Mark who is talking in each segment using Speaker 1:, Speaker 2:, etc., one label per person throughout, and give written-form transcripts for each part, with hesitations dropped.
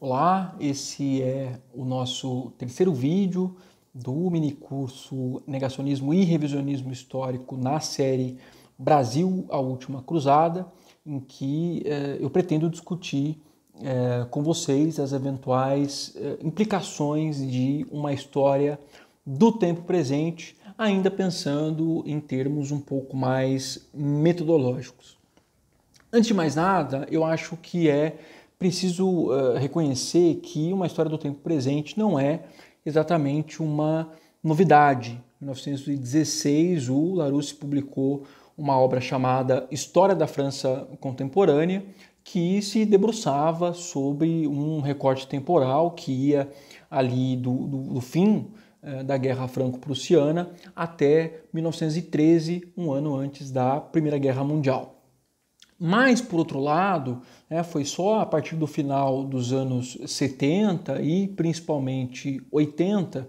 Speaker 1: Olá, esse é o nosso terceiro vídeo do minicurso Negacionismo e Revisionismo Histórico na série Brasil, a Última Cruzada, em que eu pretendo discutir com vocês as eventuais implicações de uma história do tempo presente, ainda pensando em termos um pouco mais metodológicos. Antes de mais nada, eu acho que é preciso reconhecer que uma história do tempo presente não é exatamente uma novidade. Em 1916, o Larousse publicou uma obra chamada História da França Contemporânea, que se debruçava sobre um recorte temporal que ia ali do fim da Guerra Franco-Prussiana até 1913, um ano antes da Primeira Guerra Mundial. Mas, por outro lado, foi só a partir do final dos anos 70 e principalmente 80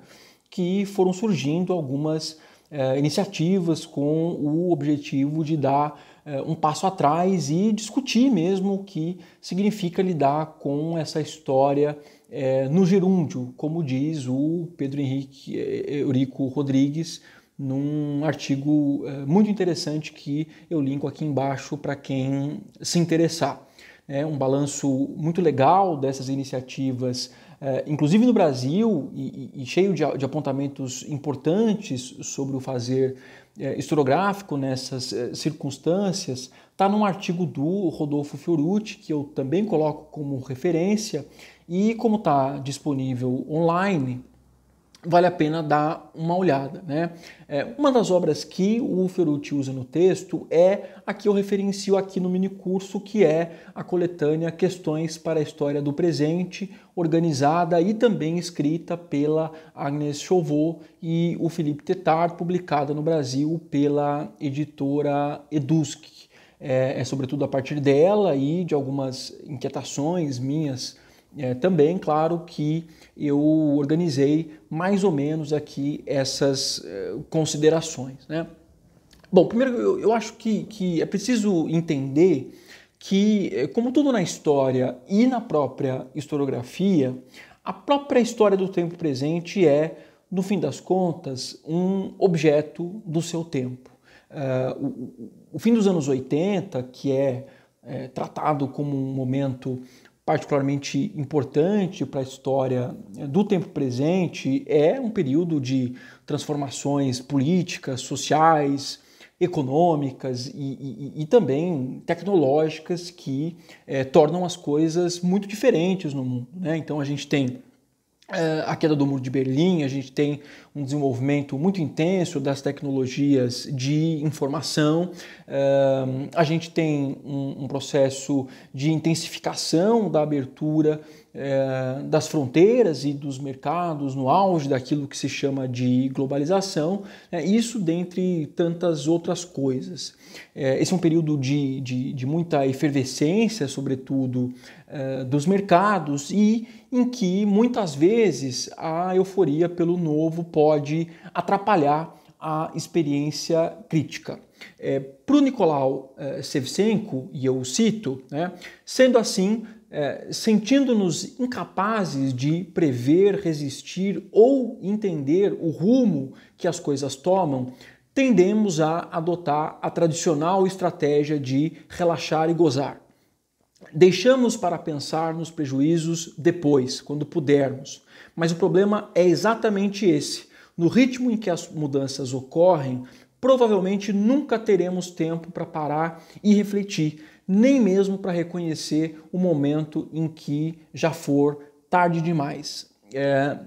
Speaker 1: que foram surgindo algumas iniciativas com o objetivo de dar um passo atrás e discutir mesmo o que significa lidar com essa história no gerúndio, como diz o Pedro Henrique Eurico Rodrigues, num artigo muito interessante que eu linko aqui embaixo para quem se interessar. É um balanço muito legal dessas iniciativas, inclusive no Brasil, e cheio de apontamentos importantes sobre o fazer historiográfico nessas circunstâncias. Está num artigo do Rodolfo Fiorucci, que eu também coloco como referência, e como está disponível online, vale a pena dar uma olhada, né? Uma das obras que o Fiorucci usa no texto é a que eu referencio aqui no minicurso, que é a coletânea Questões para a História do Presente, organizada e também escrita pela Agnès Chauveau e o Philippe Tétart, publicada no Brasil pela editora Edusc. É sobretudo a partir dela e de algumas inquietações minhas também, claro, que eu organizei mais ou menos aqui essas considerações, né? Bom, primeiro eu acho que é preciso entender que, como tudo na história e na própria historiografia, a própria história do tempo presente é, no fim das contas, um objeto do seu tempo. O fim dos anos 80, que é tratado como um momento particularmente importante para a história do tempo presente, é um período de transformações políticas, sociais, econômicas e também tecnológicas que tornam as coisas muito diferentes no mundo, né? Então a gente tem a queda do Muro de Berlim, a gente tem um desenvolvimento muito intenso das tecnologias de informação, a gente tem um processo de intensificação da abertura das fronteiras e dos mercados no auge daquilo que se chama de globalização, isso dentre tantas outras coisas. Esse é um período de muita efervescência, sobretudo, dos mercados, e em que muitas vezes a euforia pelo novo pode atrapalhar a experiência crítica. Para o Nicolau Shevchenko, e eu o cito, sendo assim, sentindo-nos incapazes de prever, resistir ou entender o rumo que as coisas tomam, tendemos a adotar a tradicional estratégia de relaxar e gozar. Deixamos para pensar nos prejuízos depois, quando pudermos. Mas o problema é exatamente esse. No ritmo em que as mudanças ocorrem, provavelmente nunca teremos tempo para parar e refletir, nem mesmo para reconhecer o momento em que já for tarde demais.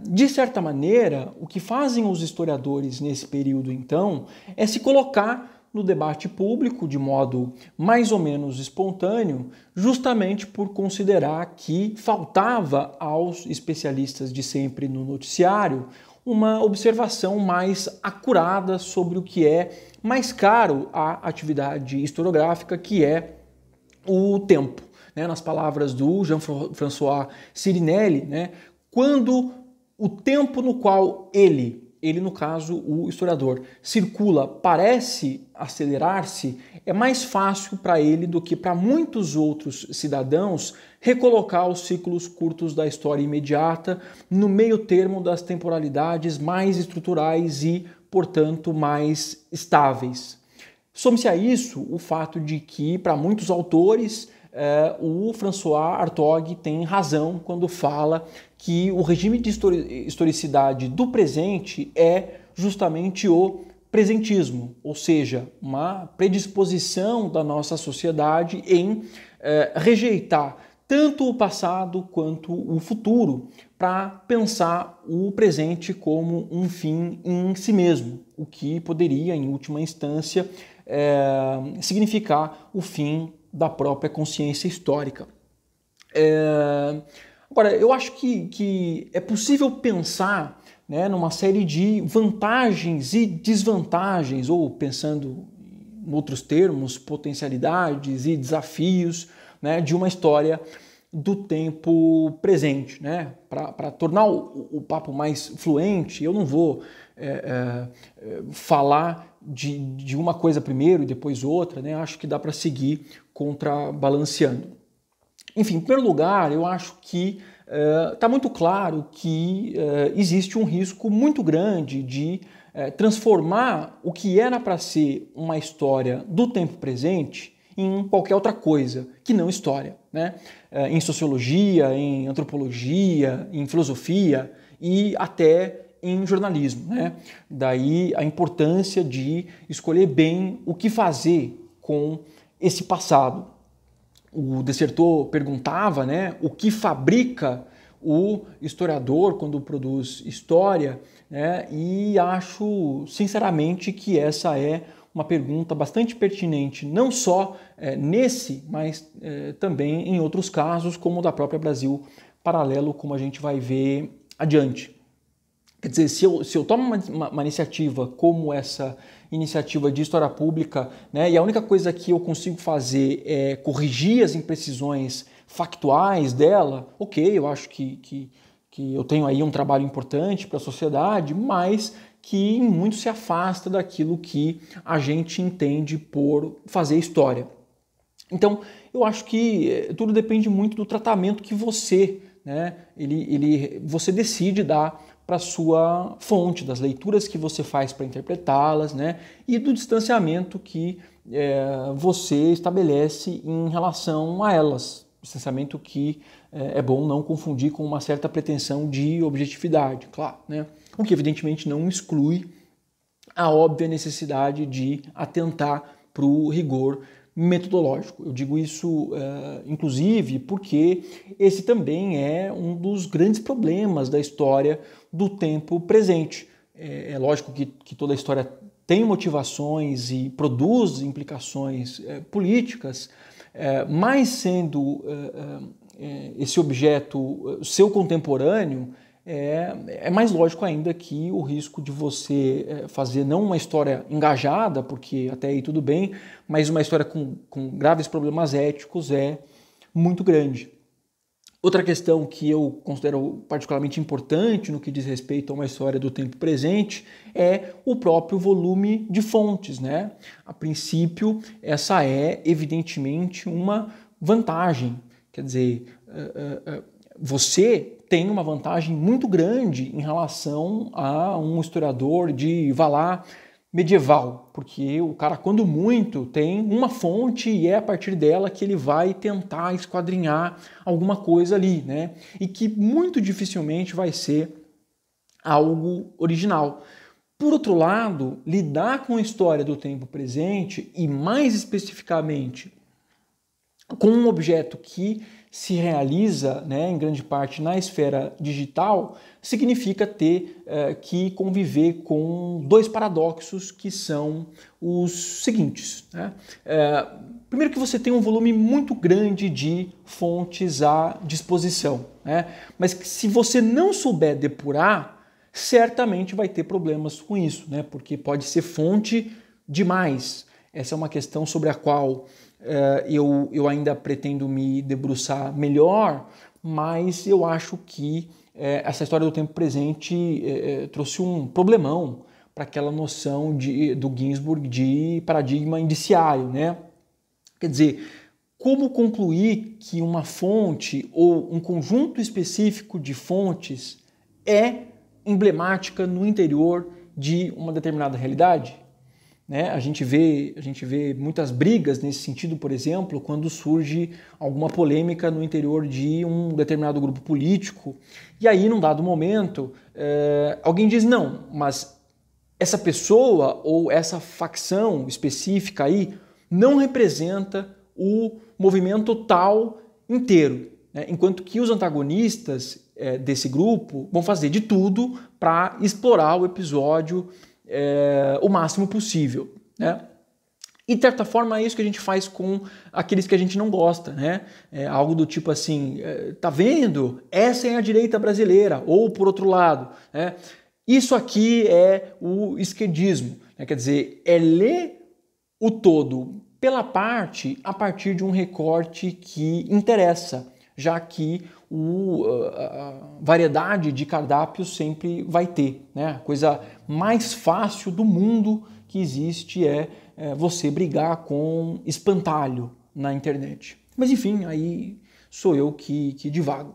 Speaker 1: De certa maneira, o que fazem os historiadores nesse período, então, é se colocar no debate público de modo mais ou menos espontâneo, justamente por considerar que faltava aos especialistas de sempre no noticiário uma observação mais acurada sobre o que é mais caro à atividade historiográfica, que é o tempo. Nas palavras do Jean-François Sirinelli, quando o tempo no qual ele ele no caso o historiador, circula, parece acelerar-se, é mais fácil para ele do que para muitos outros cidadãos recolocar os ciclos curtos da história imediata no meio termo das temporalidades mais estruturais e, portanto, mais estáveis. Some-se a isso o fato de que, para muitos autores, o François Hartog tem razão quando fala que o regime de historicidade do presente é justamente o presentismo, ou seja, uma predisposição da nossa sociedade em rejeitar tanto o passado quanto o futuro para pensar o presente como um fim em si mesmo, o que poderia, em última instância, significar o fim da própria consciência histórica. Agora, eu acho que é possível pensar, né, numa série de vantagens e desvantagens, ou pensando em outros termos, potencialidades e desafios, né, de uma história do tempo presente, né? Para tornar o papo mais fluente, eu não vou falar de uma coisa primeiro e depois outra, né? Acho que dá para seguir contrabalanceando. Enfim, em primeiro lugar, eu acho que está muito claro que existe um risco muito grande de transformar o que era para ser uma história do tempo presente em qualquer outra coisa que não história, né? Em sociologia, em antropologia, em filosofia e até em jornalismo, né? Daí a importância de escolher bem o que fazer com esse passado. O Dessertaux perguntava, né, o que fabrica o historiador quando produz história, né? E acho sinceramente que essa é uma pergunta bastante pertinente, não só nesse, mas também em outros casos, como o da própria Brasil Paralelo, como a gente vai ver adiante. Quer dizer, se eu tomo uma iniciativa como essa iniciativa de história pública, né, e a única coisa que eu consigo fazer é corrigir as imprecisões factuais dela, ok, eu acho que eu tenho aí um trabalho importante para a sociedade, mas que muito se afasta daquilo que a gente entende por fazer história. Então, eu acho que tudo depende muito do tratamento que você, né, você decide dar para a sua fonte, das leituras que você faz para interpretá-las, né, e do distanciamento que você estabelece em relação a elas. Distanciamento que é bom não confundir com uma certa pretensão de objetividade, claro, né? O que evidentemente não exclui a óbvia necessidade de atentar para o rigor metodológico. Eu digo isso, inclusive, porque esse também é um dos grandes problemas da história do tempo presente. É lógico que toda a história tem motivações e produz implicações políticas, mas sendo esse objeto seu contemporâneo, é mais lógico ainda que o risco de você fazer não uma história engajada, porque até aí tudo bem, mas uma história com graves problemas éticos é muito grande. Outra questão que eu considero particularmente importante no que diz respeito a uma história do tempo presente é o próprio volume de fontes, né? A princípio, essa é evidentemente uma vantagem. Quer dizer, você tem uma vantagem muito grande em relação a um historiador de, vá lá, medieval, porque o cara, quando muito, tem uma fonte e é a partir dela que ele vai tentar esquadrinhar alguma coisa ali, né? E que muito dificilmente vai ser algo original. Por outro lado, lidar com a história do tempo presente e, mais especificamente, com um objeto que se realiza, né, em grande parte na esfera digital, significa ter que conviver com dois paradoxos que são os seguintes, né? Primeiro que você tem um volume muito grande de fontes à disposição, né? Mas que se você não souber depurar, certamente vai ter problemas com isso, né? Porque pode ser fonte demais. Essa é uma questão sobre a qual eu ainda pretendo me debruçar melhor, mas eu acho que essa história do tempo presente trouxe um problemão para aquela noção do Ginsburg de paradigma indiciário, né? Quer dizer, como concluir que uma fonte ou um conjunto específico de fontes é emblemática no interior de uma determinada realidade? Né? A gente vê muitas brigas nesse sentido, por exemplo, quando surge alguma polêmica no interior de um determinado grupo político, e aí, num dado momento, alguém diz, não, mas essa pessoa ou essa facção específica aí não representa o movimento tal inteiro, né? Enquanto que os antagonistas desse grupo vão fazer de tudo para explorar o episódio o máximo possível, né? E de certa forma é isso que a gente faz com aqueles que a gente não gosta, né? Algo do tipo assim, tá vendo? Essa é a direita brasileira, ou por outro lado, né? Isso aqui é o esquerdismo, né? Quer dizer, é ler o todo pela parte a partir de um recorte que interessa, já que a variedade de cardápios sempre vai ter, né? A coisa mais fácil do mundo que existe é você brigar com espantalho na internet. Mas enfim, aí sou eu que divago.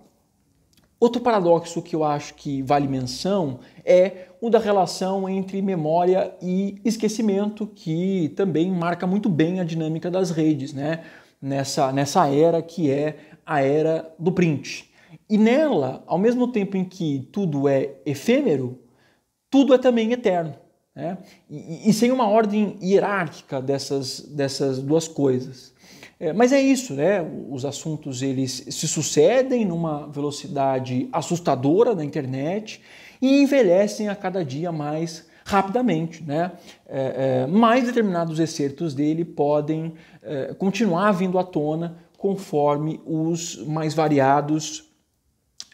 Speaker 1: Outro paradoxo que eu acho que vale menção é o da relação entre memória e esquecimento, que também marca muito bem a dinâmica das redes, né? Nessa era que é a era do print. E nela, ao mesmo tempo em que tudo é efêmero, tudo é também eterno, né? E sem uma ordem hierárquica dessas duas coisas. Mas é isso, né? Os assuntos eles se sucedem numa velocidade assustadora na internet e envelhecem a cada dia mais rapidamente, né? Mais determinados excertos dele podem continuar vindo à tona conforme os mais variados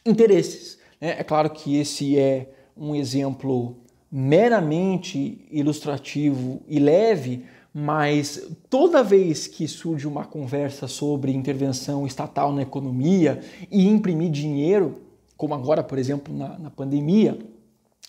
Speaker 1: interesses. É claro que esse é um exemplo meramente ilustrativo e leve, mas toda vez que surge uma conversa sobre intervenção estatal na economia e imprimir dinheiro, como agora, por exemplo, na pandemia,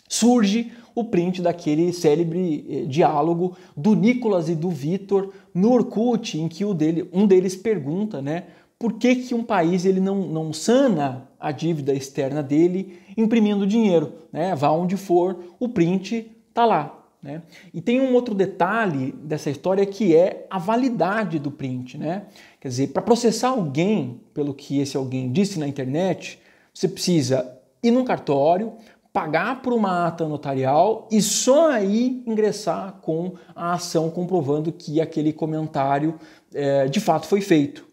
Speaker 1: surge o print daquele célebre diálogo do Nicolas e do Vitor no Orkut, em que um deles pergunta, né, por que um país ele não sana a dívida externa dele imprimindo dinheiro, né? Vá onde for, o print está lá. Né? E tem um outro detalhe dessa história que é a validade do print, né? Quer dizer, para processar alguém pelo que esse alguém disse na internet, você precisa ir num cartório, pagar por uma ata notarial e só aí ingressar com a ação comprovando que aquele comentário de fato foi feito.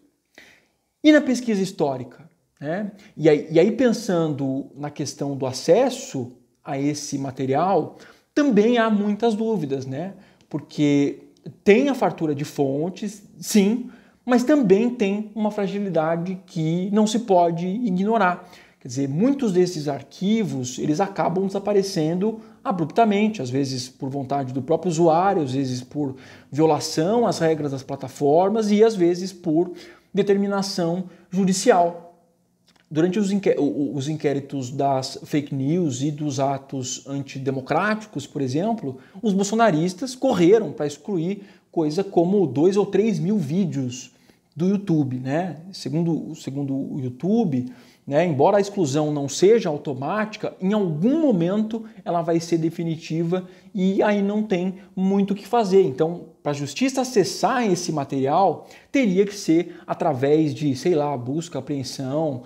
Speaker 1: E na pesquisa histórica? Né? E aí pensando na questão do acesso a esse material, também há muitas dúvidas, né? Porque tem a fartura de fontes, sim, mas também tem uma fragilidade que não se pode ignorar. Quer dizer, muitos desses arquivos, eles acabam desaparecendo abruptamente, às vezes por vontade do próprio usuário, às vezes por violação às regras das plataformas e às vezes por determinação judicial. Durante os inquéritos das fake news e dos atos antidemocráticos, por exemplo, os bolsonaristas correram para excluir coisa como 2 ou 3 mil vídeos do YouTube, né? Segundo o YouTube, né, embora a exclusão não seja automática, em algum momento ela vai ser definitiva e aí não tem muito o que fazer. Então, para a justiça acessar esse material, teria que ser através de, sei lá, busca, apreensão,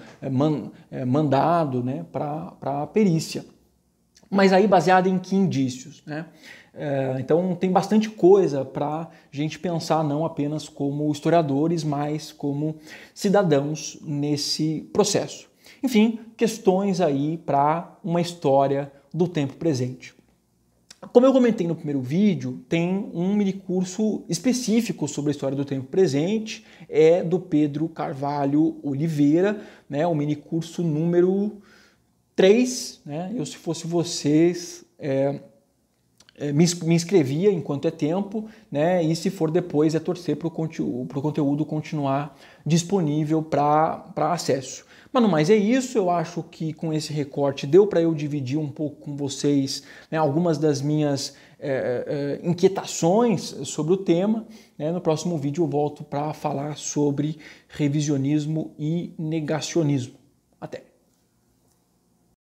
Speaker 1: mandado, né, para a perícia. Mas aí baseado em que indícios, né? Então tem bastante coisa para a gente pensar não apenas como historiadores, mas como cidadãos nesse processo. Enfim, questões aí para uma história do tempo presente. Como eu comentei no primeiro vídeo, tem um minicurso específico sobre a história do tempo presente, é do Pedro Carvalho Oliveira, né, o minicurso número 3, né? Eu, se fosse vocês, me inscrevia enquanto é tempo, né? E se for depois é torcer para o conteúdo continuar disponível para acesso. Mas no mais é isso, eu acho que com esse recorte deu para eu dividir um pouco com vocês, né, algumas das minhas inquietações sobre o tema. Né? No próximo vídeo eu volto para falar sobre revisionismo e negacionismo. Até!